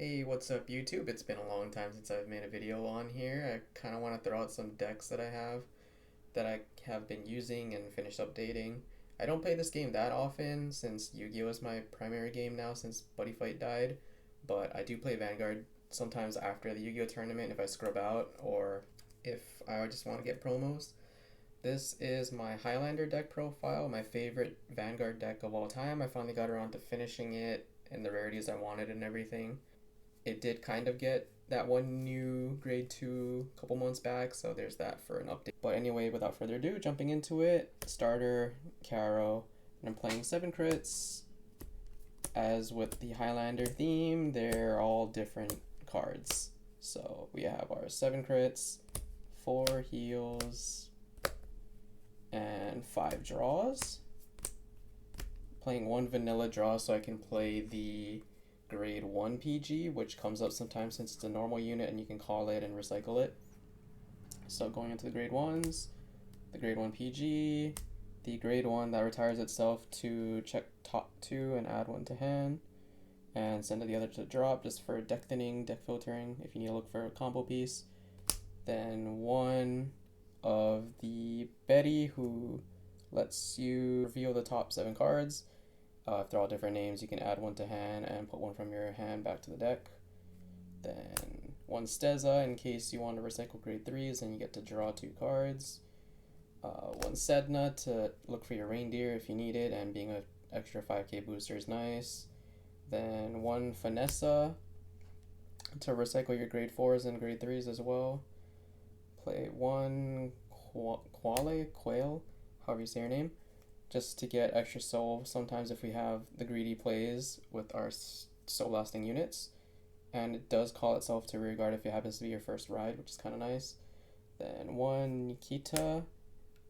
Hey, what's up YouTube? It's been a long time since I've made a video on here. I kind of want to throw out some decks that I have been using and finished updating. I don't play this game that often since Yu-Gi-Oh is my primary game now since Buddy Fight died, but I do play Vanguard sometimes after the Yu-Gi-Oh tournament if I scrub out or if I just want to get promos. This is my Highlander deck profile, my favorite Vanguard deck of all time. I finally got around to finishing it and the rarities I wanted and everything. It did kind of get that one new grade 2 a couple months back, so there's that for an update. But anyway, without further ado, jumping into it, starter, Caro, and I'm playing 7 crits. As with the Highlander theme, they're all different cards. So we have our 7 crits, 4 heals, and 5 draws. Playing 1 vanilla draw so I can play the grade 1 PG, which comes up sometimes since it's a normal unit and you can call it and recycle it. So going into the grade 1s, the grade 1 PG, the grade 1 that retires itself to check top 2 and add 1 to hand, and send the other to drop just for deck thinning, deck filtering if you need to look for a combo piece. Then 1 of the Betty, who lets you reveal the top 7 cards. If they're all different names, you can add 1 to hand and put 1 from your hand back to the deck. Then 1 Steza in case you want to recycle grade 3s and you get to draw 2 cards. 1 Sedna to look for your reindeer if you need it, and being an extra 5k booster is nice. Then 1 Finessa to recycle your grade 4s and grade 3s as well. Play 1 Quail, however you say your name, just to get extra soul sometimes if we have the greedy plays with our soul lasting units. And it does call itself to rearguard if it happens to be your first ride, which is kind of nice. Then 1 Nikita,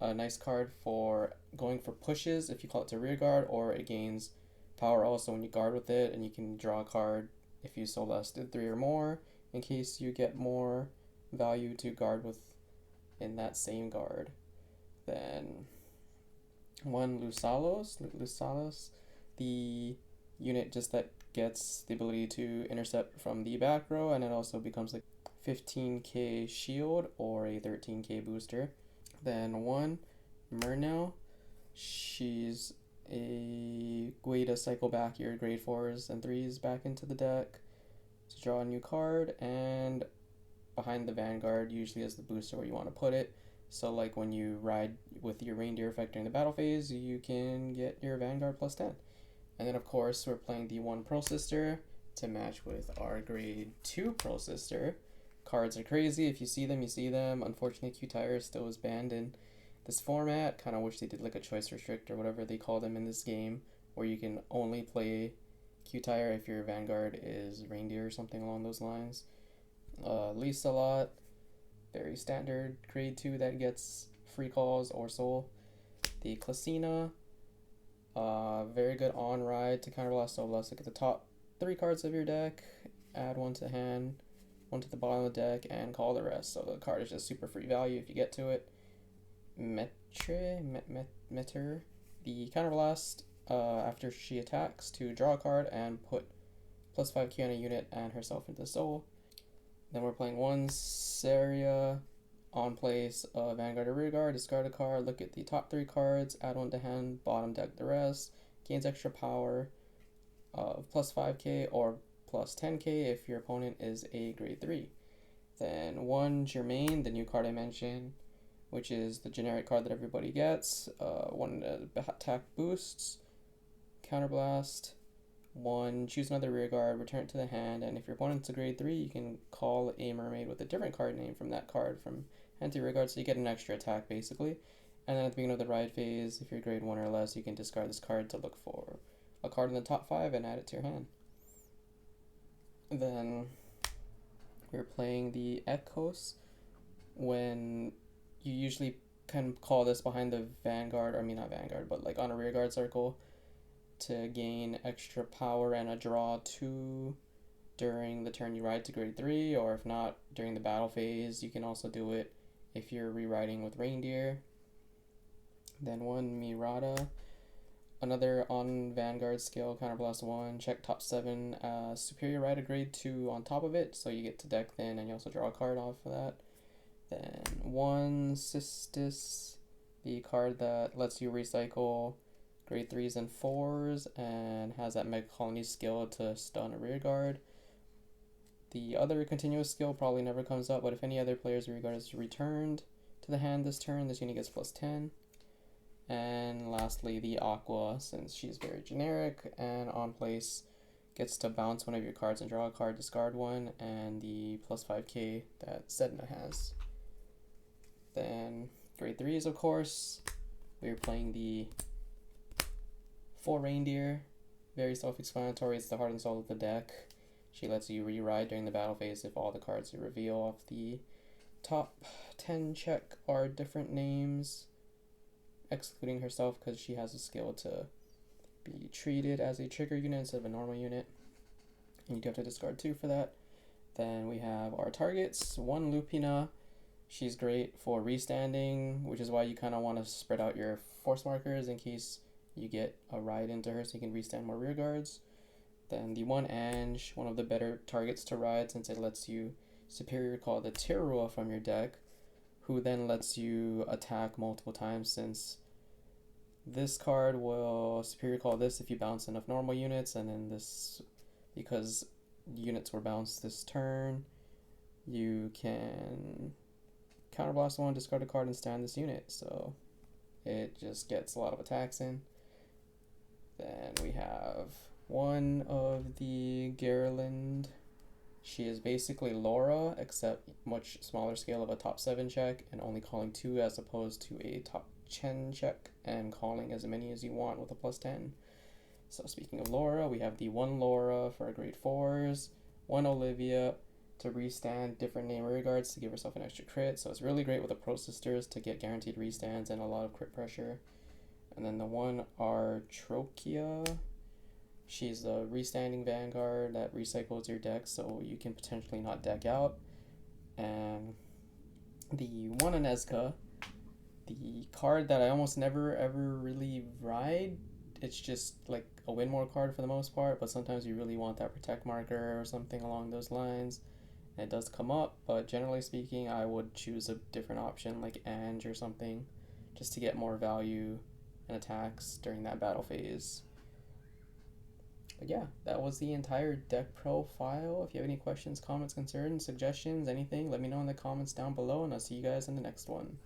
a nice card for going for pushes if you call it to rearguard, or it gains power also when you guard with it, and you can draw a card if you soul lasted 3 or more in case you get more value to guard with in that same guard. Then 1 Lusalos, the unit just that gets the ability to intercept from the back row, and it also becomes like 15k shield or a 13k booster. Then 1 Murnau, she's a way to cycle back your grade 4s and 3s back into the deck to draw a new card, and behind the Vanguard usually is the booster where you want to put it. So like when you ride with your reindeer effect during the battle phase, you can get your Vanguard plus 10. And then of course we're playing the 1 Pro Sister to match with our grade 2 Pro Sister. Cards are crazy. If you see them, you see them. Unfortunately, Q-Tire still is banned in this format. Kind of wish they did like a choice restrict or whatever they call them in this game, where you can only play Q-Tire if your Vanguard is reindeer or something along those lines. Lisa lot, very standard grade 2 that gets free calls or soul. The Klasina, very good on ride to counterblast soul blast. Look at the top 3 cards of your deck, add 1 to hand, 1 to the bottom of the deck, and call the rest. So the card is just super free value if you get to it. Meter, the counterblast after she attacks to draw a card and put plus 5k on a unit and herself into soul. Then we're playing 1 Saria on place, Vanguard or Rearguard, discard a card, look at the top 3 cards, add 1 to hand, bottom deck the rest, gains extra power of plus 5k or plus 10k if your opponent is a grade 3. Then 1 Germain, the new card I mentioned, which is the generic card that everybody gets, 1 attack boosts, counterblast, 1 choose another rearguard, return it to the hand, and if your opponent's a grade 3, you can call a mermaid with a different card name from that card from hand to rearguard, so you get an extra attack basically. And then at the beginning of the ride phase, if you're grade 1 or less, you can discard this card to look for a card in the top 5 and add it to your hand. Then we're playing the Echoes, when you usually can call this behind the Vanguard, or I mean not Vanguard, but like on a rearguard circle, to gain extra power and a draw 2 during the turn you ride to grade 3, or if not during the battle phase. You can also do it if you're rewriting with reindeer. Then 1 Mirada, another on Vanguard skill, Counterblast 1, check top 7, Superior Rider grade 2 on top of it, so you get to deck then, and you also draw a card off of that. Then 1 Cistus, the card that lets you recycle grade 3s and 4s, and has that Mega Colony skill to stun a rear guard. The other continuous skill probably never comes up, but if any other player's rear guard is returned to the hand this turn, this unit gets +10. And lastly, the Aqua, since she's very generic and on place, gets to bounce one of your cards and draw a card, discard one, and the +5k that Sedna has. Then grade 3s, of course, we're playing the 4 Reindeer, very self-explanatory, it's the heart and soul of the deck. She lets you re-ride during the battle phase if all the cards you reveal off the top 10 check are different names, excluding herself because she has a skill to be treated as a trigger unit instead of a normal unit. And you do have to discard 2 for that. Then we have our targets. 1 Lupina. She's great for restanding, which is why you kind of want to spread out your force markers in case you get a ride into her so you can restand more rear guards. Then the 1 Ange, one of the better targets to ride since it lets you superior call the Tirua from your deck, who then lets you attack multiple times since this card will superior call this if you bounce enough normal units, and then this, because units were bounced this turn, you can counterblast 1, discard a card, and stand this unit, so it just gets a lot of attacks in. Then we have one of the Garland. She is basically Laura, except much smaller scale of a top 7 check and only calling 2 as opposed to a top 10 check and calling as many as you want with a +10. So speaking of Laura, we have the 1 Laura for grade 4s, 1 Olivia to restand different name rear guards to give herself an extra crit, so it's really great with the Pro Sisters to get guaranteed restands and a lot of crit pressure. And then the 1 Artrokia. She's a restanding Vanguard that recycles your deck so you can potentially not deck out. And the 1 Anezka, the card that I almost never ever really ride. It's just like a win more card for the most part, but sometimes you really want that protect marker or something along those lines. And it does come up, but generally speaking, I would choose a different option like Ange or something just to get more value and attacks during that battle phase. But yeah, that was the entire deck profile. If you have any questions, comments, concerns, suggestions, anything, let me know in the comments down below, and I'll see you guys in the next one.